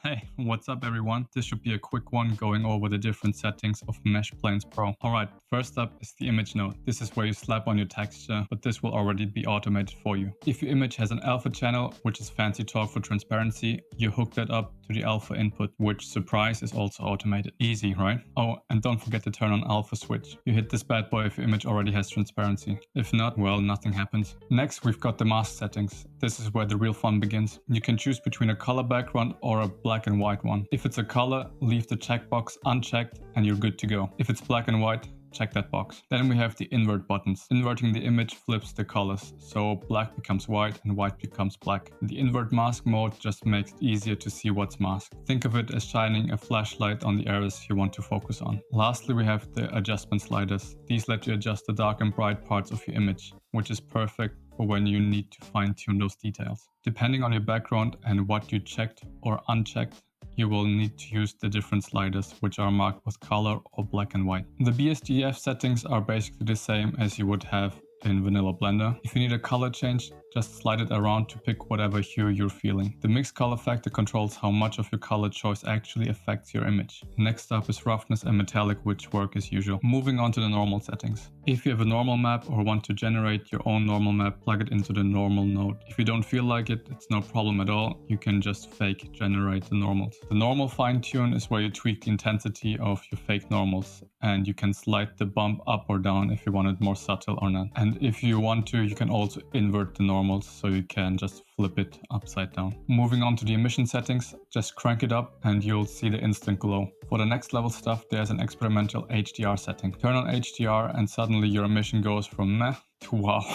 Hey, what's up everyone? This should be a quick one going over the different settings of Mesh Planes Pro. Alright, first up is the image node. This is where you slap on your texture, but this will already be automated for you. If your image has an alpha channel, which is fancy talk for transparency, you hook that up to the alpha input, which, surprise, is also automated. Easy, right? Oh, and don't forget to turn on alpha switch. You hit this bad boy if your image already has transparency. If not, well, nothing happens. Next, we've got the mask settings. This is where the real fun begins. You can choose between a color background or a black and white one. If it's a color, leave the checkbox unchecked and you're good to go. If it's black and white, check that box. Then we have the invert buttons. Inverting the image flips the colors, so black becomes white and white becomes black. The invert mask mode just makes it easier to see what's masked. Think of it as shining a flashlight on the areas you want to focus on. Lastly, we have the adjustment sliders. These let you adjust the dark and bright parts of your image, which is perfect for when you need to fine-tune those details. Depending on your background and what you checked or unchecked, you will need to use the different sliders, which are marked with color or black and white. The BSDF settings are basically the same as you would have in Vanilla Blender. If you need a color change, just slide it around to pick whatever hue you're feeling. The mix color factor controls how much of your color choice actually affects your image. Next up is roughness and metallic, which work as usual. Moving on to the normal settings. If you have a normal map or want to generate your own normal map, plug it into the normal node. If you don't feel like it, it's no problem at all. You can just fake generate the normals. The normal fine tune is where you tweak the intensity of your fake normals, and you can slide the bump up or down if you want it more subtle or not. And if you want to, you can also invert the normals, so you can just flip it upside down. Moving on to the emission settings, just crank it up and you'll see the instant glow. For the next level stuff, there's an experimental HDR setting. Turn on HDR and suddenly your emission goes from meh to wow.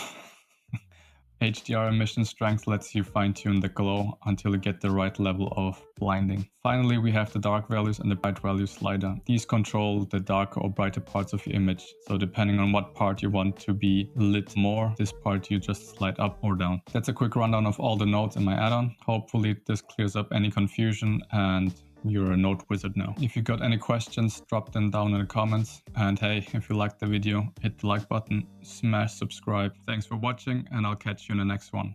HDR emission strength lets you fine-tune the glow until you get the right level of blinding. Finally, we have the dark values and the bright value slider. These control the darker or brighter parts of your image. So depending on what part you want to be lit more, this part you just slide up or down. That's a quick rundown of all the nodes in my add-on. Hopefully this clears up any confusion and you're a node wizard now. If you got any questions, drop them down in the comments. And hey, if you liked the video, hit the like button, smash subscribe. Thanks for watching and I'll catch you in the next one.